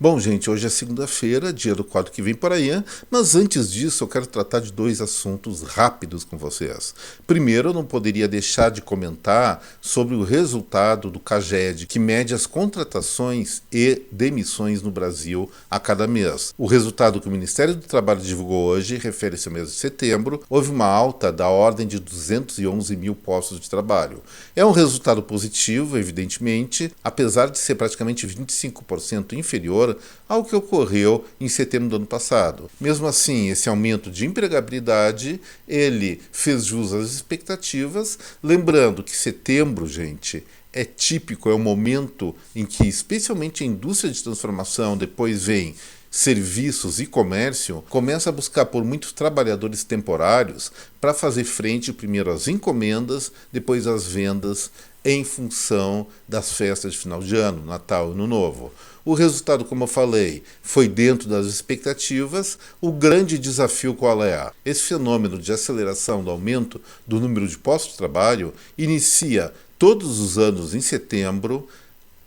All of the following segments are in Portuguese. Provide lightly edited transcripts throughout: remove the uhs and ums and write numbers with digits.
Bom, gente, hoje é segunda-feira, dia do quadro que vem por aí, mas antes disso eu quero tratar de dois assuntos rápidos com vocês. Primeiro, eu não poderia deixar de comentar sobre o resultado do CAGED, que mede as contratações e demissões no Brasil a cada mês. O resultado que o Ministério do Trabalho divulgou hoje refere-se ao mês de setembro. Houve uma alta da ordem de 211 mil postos de trabalho. É um resultado positivo, evidentemente, apesar de ser praticamente 25% inferior ao que ocorreu em setembro do ano passado. Mesmo assim, esse aumento de empregabilidade, ele fez jus às expectativas, lembrando que setembro, gente, é típico, é o momento em que, especialmente a indústria de transformação, depois vem serviços e comércio, começa a buscar por muitos trabalhadores temporários para fazer frente primeiro às encomendas, depois às vendas, em função das festas de final de ano, Natal e Ano Novo. O resultado, como eu falei, foi dentro das expectativas. O grande desafio qual é? Esse fenômeno de aceleração do aumento do número de postos de trabalho inicia todos os anos em setembro,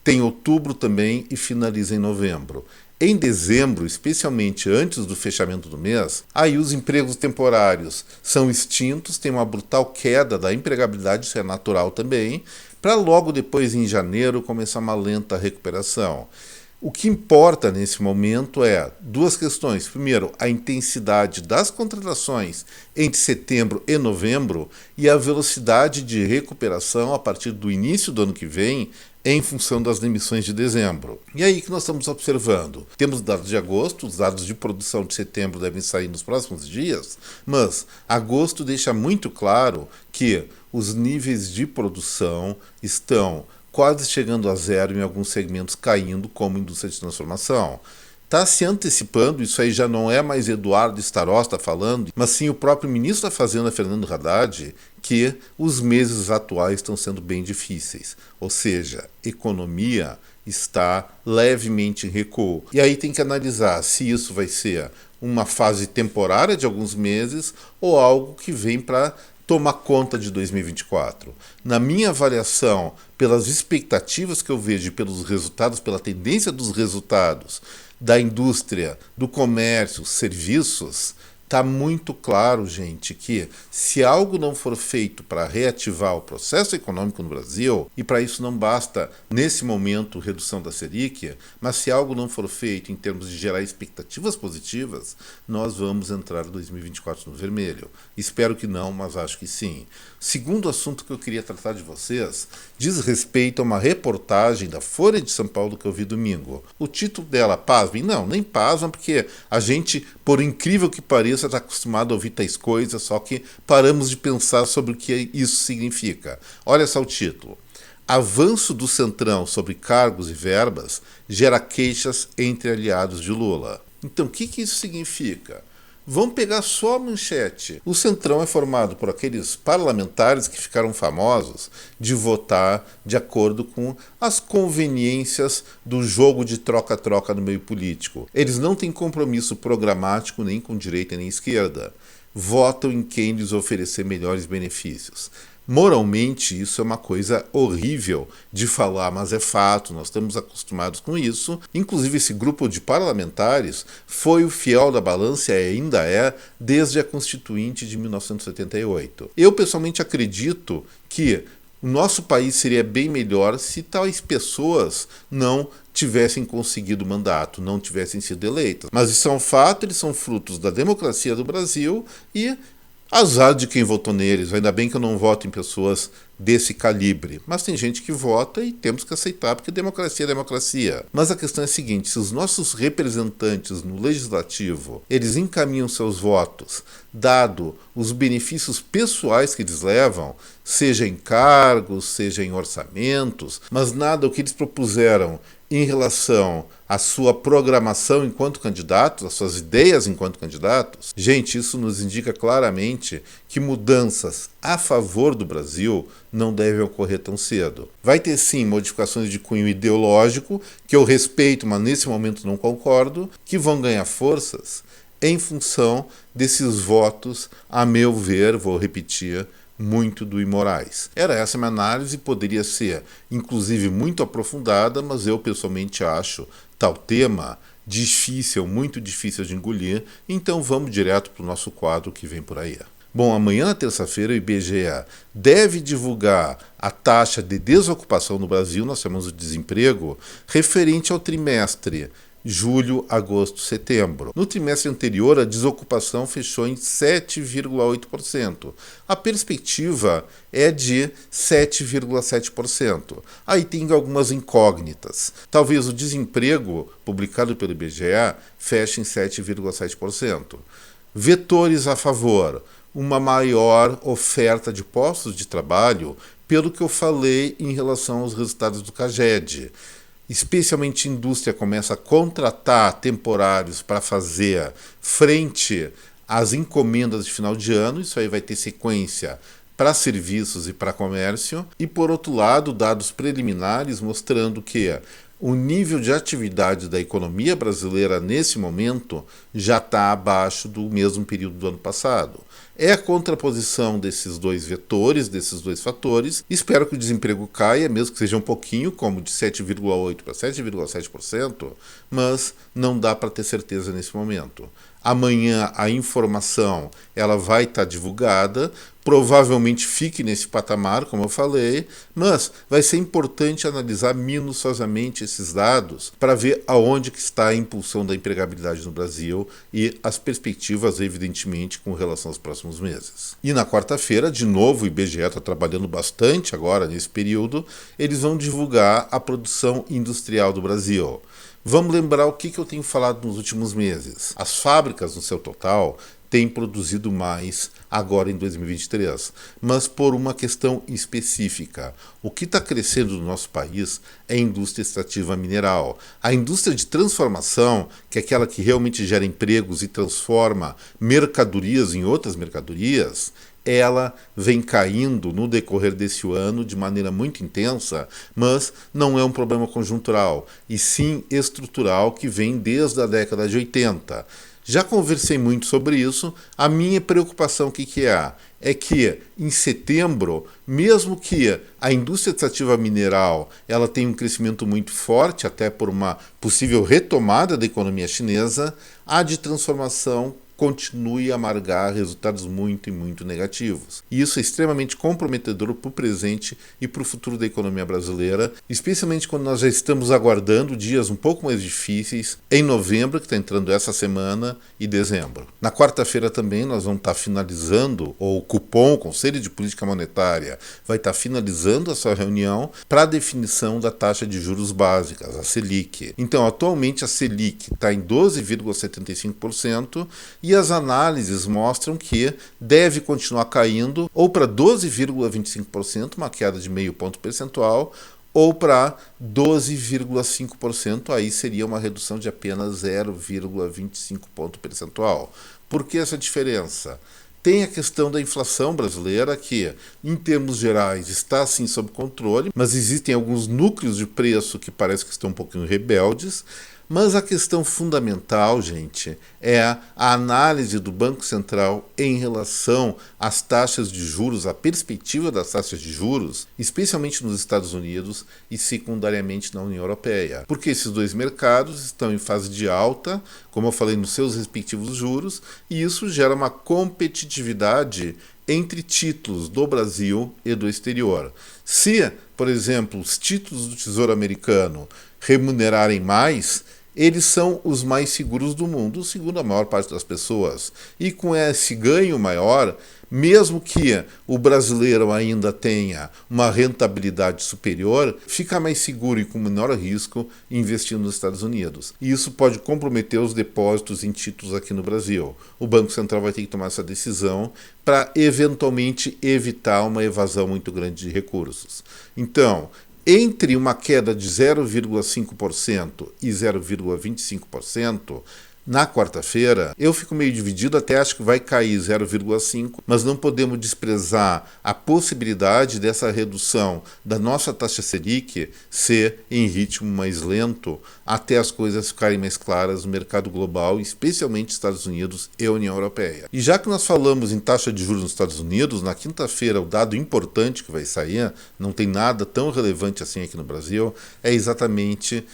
tem outubro também e finaliza em novembro. Em dezembro, especialmente antes do fechamento do mês, aí os empregos temporários são extintos, tem uma brutal queda da empregabilidade, isso é natural também, para logo depois, em janeiro, começar uma lenta recuperação. O que importa nesse momento é duas questões. Primeiro, a intensidade das contratações entre setembro e novembro e a velocidade de recuperação a partir do início do ano que vem em função das demissões de dezembro. E aí que nós estamos observando? Temos dados de agosto, os dados de produção de setembro devem sair nos próximos dias, mas agosto deixa muito claro que os níveis de produção estão quase chegando a zero, em alguns segmentos caindo, como indústria de transformação. Está se antecipando, isso aí já não é mais Eduardo Starosta falando, mas sim o próprio ministro da Fazenda, Fernando Haddad, que os meses atuais estão sendo bem difíceis. Ou seja, economia está levemente em recuo. E aí tem que analisar se isso vai ser uma fase temporária de alguns meses ou algo que vem para tomar conta de 2024. Na minha avaliação, pelas expectativas que eu vejo, pelos resultados, pela tendência dos resultados da indústria, do comércio, serviços, está muito claro, gente, que se algo não for feito para reativar o processo econômico no Brasil, e para isso não basta, nesse momento, redução da Selic, mas se algo não for feito em termos de gerar expectativas positivas, nós vamos entrar em 2024 no vermelho. Espero que não, mas acho que sim. Segundo assunto que eu queria tratar de vocês diz respeito a uma reportagem da Folha de São Paulo que eu vi domingo. O título dela, pasmem? Não, nem pasmem, porque a gente, por incrível que pareça, está acostumado a ouvir tais coisas, só que paramos de pensar sobre o que isso significa. Olha só o título. Avanço do Centrão sobre cargos e verbas gera queixas entre aliados de Lula. Então, o que isso significa? Vamos pegar só a manchete. O Centrão é formado por aqueles parlamentares que ficaram famosos de votar de acordo com as conveniências do jogo de troca-troca no meio político. Eles não têm compromisso programático nem com direita nem esquerda. Votam em quem lhes oferecer melhores benefícios. Moralmente, isso é uma coisa horrível de falar, mas é fato, nós estamos acostumados com isso. Inclusive, esse grupo de parlamentares foi o fiel da balança e ainda é desde a Constituinte de 1978. Eu, pessoalmente, acredito que o nosso país seria bem melhor se tais pessoas não tivessem conseguido mandato, não tivessem sido eleitas. Mas isso é um fato, eles são frutos da democracia do Brasil e azar de quem votou neles. Ainda bem que eu não voto em pessoas desse calibre. Mas tem gente que vota e temos que aceitar, porque democracia é democracia. Mas a questão é a seguinte, se os nossos representantes no legislativo, eles encaminham seus votos, dado os benefícios pessoais que eles levam, seja em cargos, seja em orçamentos, mas nada o que eles propuseram em relação à sua programação enquanto candidatos, às suas ideias enquanto candidatos, gente, isso nos indica claramente que mudanças a favor do Brasil não devem ocorrer tão cedo. Vai ter sim modificações de cunho ideológico, que eu respeito, mas nesse momento não concordo, que vão ganhar forças em função desses votos, a meu ver, vou repetir, muito do Moraes. Era essa a minha análise, poderia ser inclusive muito aprofundada, mas eu pessoalmente acho tal tema difícil, muito difícil de engolir, então vamos direto para o nosso quadro que vem por aí. Bom, amanhã, na terça-feira, o IBGE deve divulgar a taxa de desocupação no Brasil, nós chamamos de desemprego, referente ao trimestre julho, agosto, setembro. No trimestre anterior, a desocupação fechou em 7,8%. A perspectiva é de 7,7%. Aí tem algumas incógnitas. Talvez o desemprego, publicado pelo IBGE, feche em 7,7%. Vetores a favor: uma maior oferta de postos de trabalho, pelo que eu falei em relação aos resultados do CAGED. Especialmente a indústria começa a contratar temporários para fazer frente às encomendas de final de ano, isso aí vai ter sequência para serviços e para comércio. E por outro lado, dados preliminares mostrando que o nível de atividade da economia brasileira nesse momento já está abaixo do mesmo período do ano passado. É a contraposição desses dois vetores, desses dois fatores. Espero que o desemprego caia, mesmo que seja um pouquinho, como de 7,8% para 7,7%, mas não dá para ter certeza nesse momento. Amanhã a informação ela vai estar divulgada, provavelmente fique nesse patamar, como eu falei, mas vai ser importante analisar minuciosamente esses dados para ver aonde que está a impulsão da empregabilidade no Brasil e as perspectivas, evidentemente, com relação aos próximos meses. E na quarta-feira, de novo, o IBGE está trabalhando bastante agora nesse período, eles vão divulgar a produção industrial do Brasil. Vamos lembrar o que eu tenho falado nos últimos meses. As fábricas, no seu total, têm produzido mais agora em 2023, mas por uma questão específica. O que está crescendo no nosso país é a indústria extrativa mineral. A indústria de transformação, que é aquela que realmente gera empregos e transforma mercadorias em outras mercadorias, ela vem caindo no decorrer desse ano de maneira muito intensa, mas não é um problema conjuntural, e sim estrutural que vem desde a década de 80. Já conversei muito sobre isso. A minha preocupação o que é? É que em setembro, mesmo que a indústria extrativa mineral ela tenha um crescimento muito forte, até por uma possível retomada da economia chinesa, a de transformação continue a amargar resultados muito e muito negativos. E isso é extremamente comprometedor para o presente e para o futuro da economia brasileira, especialmente quando nós já estamos aguardando dias um pouco mais difíceis em novembro, que está entrando essa semana, e dezembro. Na quarta-feira também nós vamos estar finalizando, ou o Copom, o Conselho de Política Monetária, vai estar finalizando a sua reunião para a definição da taxa de juros básicas, a Selic. Então, atualmente a Selic está em 12,75% e as análises mostram que deve continuar caindo ou para 12,25%, uma queda de meio ponto percentual, ou para 12,5%, aí seria uma redução de apenas 0,25 ponto percentual. Por que essa diferença? Tem a questão da inflação brasileira, que, em termos gerais, está sim sob controle, mas existem alguns núcleos de preço que parece que estão um pouquinho rebeldes. Mas a questão fundamental, gente, é a análise do Banco Central em relação às taxas de juros, a perspectiva das taxas de juros, especialmente nos Estados Unidos e secundariamente na União Europeia. Porque esses dois mercados estão em fase de alta, como eu falei, nos seus respectivos juros, e isso gera uma competitividade entre títulos do Brasil e do exterior. Se, por exemplo, os títulos do Tesouro Americano remunerarem mais, eles são os mais seguros do mundo, segundo a maior parte das pessoas. E com esse ganho maior, mesmo que o brasileiro ainda tenha uma rentabilidade superior, fica mais seguro e com menor risco investindo nos Estados Unidos. E isso pode comprometer os depósitos em títulos aqui no Brasil. O Banco Central vai ter que tomar essa decisão para eventualmente evitar uma evasão muito grande de recursos. Então, entre uma queda de 0,5% e 0,25%, na quarta-feira, eu fico meio dividido, até acho que vai cair 0,5, mas não podemos desprezar a possibilidade dessa redução da nossa taxa Selic ser em ritmo mais lento até as coisas ficarem mais claras no mercado global, especialmente Estados Unidos e União Europeia. E já que nós falamos em taxa de juros nos Estados Unidos, na quinta-feira o dado importante que vai sair, não tem nada tão relevante assim aqui no Brasil, é exatamente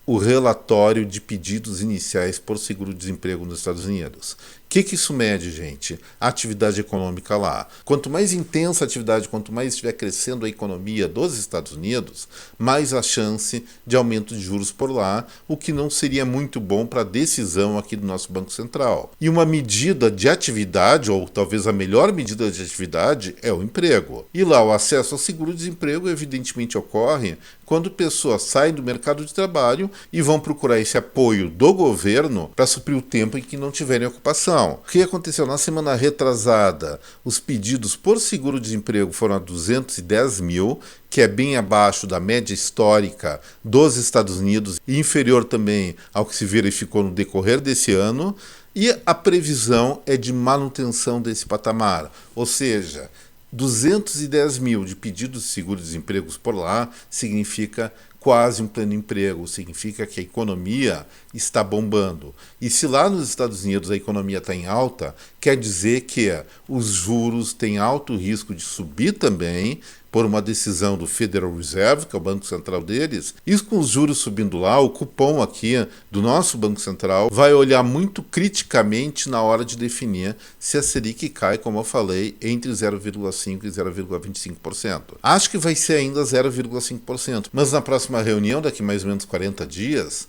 o relatório de pedidos iniciais por seguro-desemprego nos Estados Unidos. O que isso mede, gente? A atividade econômica lá. Quanto mais intensa a atividade, quanto mais estiver crescendo a economia dos Estados Unidos, mais a chance de aumento de juros por lá, o que não seria muito bom para a decisão aqui do nosso Banco Central. E uma medida de atividade, ou talvez a melhor medida de atividade, é o emprego. E lá o acesso ao seguro-desemprego evidentemente ocorre quando pessoas saem do mercado de trabalho e vão procurar esse apoio do governo para suprir o tempo em que não tiverem ocupação. O que aconteceu na semana retrasada? Os pedidos por seguro-desemprego foram a 210 mil, que é bem abaixo da média histórica dos Estados Unidos e inferior também ao que se verificou no decorrer desse ano, e a previsão é de manutenção desse patamar, ou seja, 210 mil de pedidos de seguro-desemprego por lá significa quase um pleno emprego, significa que a economia está bombando. E se lá nos Estados Unidos a economia está em alta, quer dizer que os juros têm alto risco de subir também, por uma decisão do Federal Reserve, que é o Banco Central deles. Isso com os juros subindo lá, o cupom aqui do nosso Banco Central vai olhar muito criticamente na hora de definir se a Selic cai, como eu falei, entre 0,5% e 0,25%. Acho que vai ser ainda 0,5%, mas na próxima reunião, daqui mais ou menos 40 dias,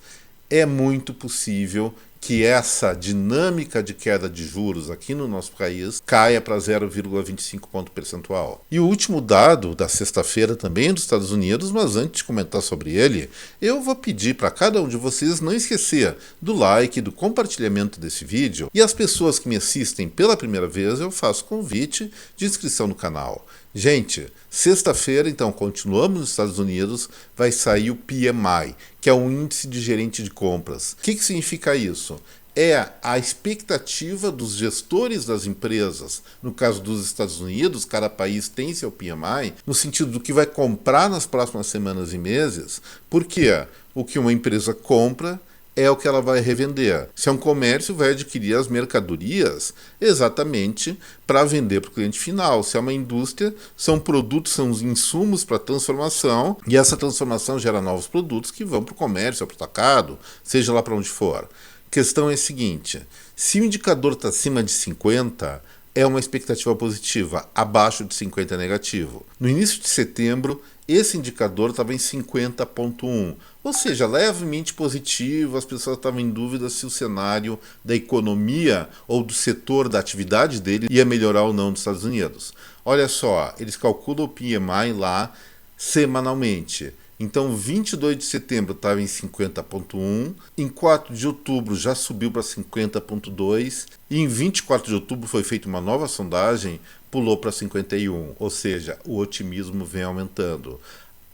é muito possível que essa dinâmica de queda de juros aqui no nosso país caia para 0,25 ponto percentual. E o último dado da sexta-feira também é dos Estados Unidos, mas antes de comentar sobre ele, eu vou pedir para cada um de vocês não esquecer do like, do compartilhamento desse vídeo, e as pessoas que me assistem pela primeira vez, eu faço convite de inscrição no canal. Gente, sexta-feira, então, continuamos nos Estados Unidos, vai sair o PMI, que é o Índice de Gerente de Compras. O que significa isso? É a expectativa dos gestores das empresas, no caso dos Estados Unidos, cada país tem seu PMI, no sentido do que vai comprar nas próximas semanas e meses, porque o que uma empresa compra é o que ela vai revender. Se é um comércio, vai adquirir as mercadorias exatamente para vender para o cliente final. Se é uma indústria, são produtos, são os insumos para transformação, e essa transformação gera novos produtos que vão para o comércio, para o atacado, seja lá para onde for. A questão é a seguinte: se o indicador está acima de 50, é uma expectativa positiva, abaixo de 50 é negativo. No início de setembro, esse indicador estava em 50,1, ou seja, levemente positivo. As pessoas estavam em dúvida se o cenário da economia ou do setor da atividade dele ia melhorar ou não nos Estados Unidos. Olha só, eles calculam o PMI lá semanalmente. Então, 22 de setembro estava em 50,1, em 4 de outubro já subiu para 50,2 e em 24 de outubro foi feita uma nova sondagem, pulou para 51, ou seja, o otimismo vem aumentando.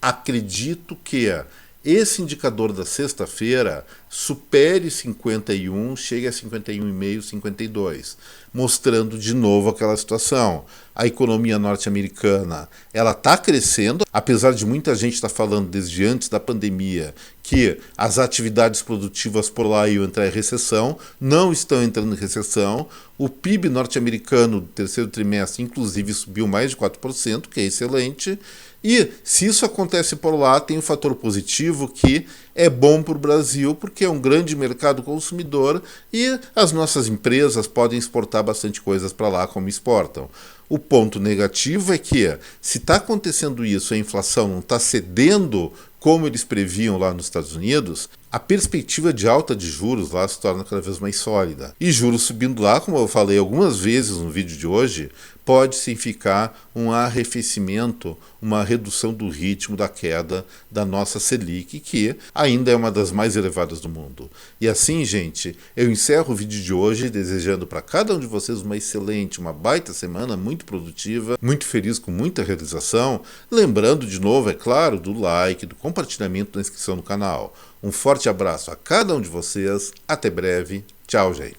Acredito que esse indicador da sexta-feira supere 51, chegue a 51,5, 52, mostrando de novo aquela situação. A economia norte-americana, ela está crescendo, apesar de muita gente estar falando desde antes da pandemia que as atividades produtivas por lá iam entrar em recessão, não estão entrando em recessão. O PIB norte-americano do terceiro trimestre, inclusive, subiu mais de 4%, que é excelente. E se isso acontece por lá, tem um fator positivo que é bom para o Brasil, porque é um grande mercado consumidor e as nossas empresas podem exportar bastante coisas para lá como exportam. O ponto negativo é que, se está acontecendo isso, a inflação não está cedendo como eles previam lá nos Estados Unidos, a perspectiva de alta de juros lá se torna cada vez mais sólida. E juros subindo lá, como eu falei algumas vezes no vídeo de hoje, pode significar um arrefecimento, uma redução do ritmo da queda da nossa Selic, que ainda é uma das mais elevadas do mundo. E assim, gente, eu encerro o vídeo de hoje desejando para cada um de vocês uma excelente, uma baita semana, muito produtiva, muito feliz, com muita realização. Lembrando de novo, é claro, do like, do compartilhamento, da inscrição no canal. Um forte abraço a cada um de vocês, até breve Tchau, gente.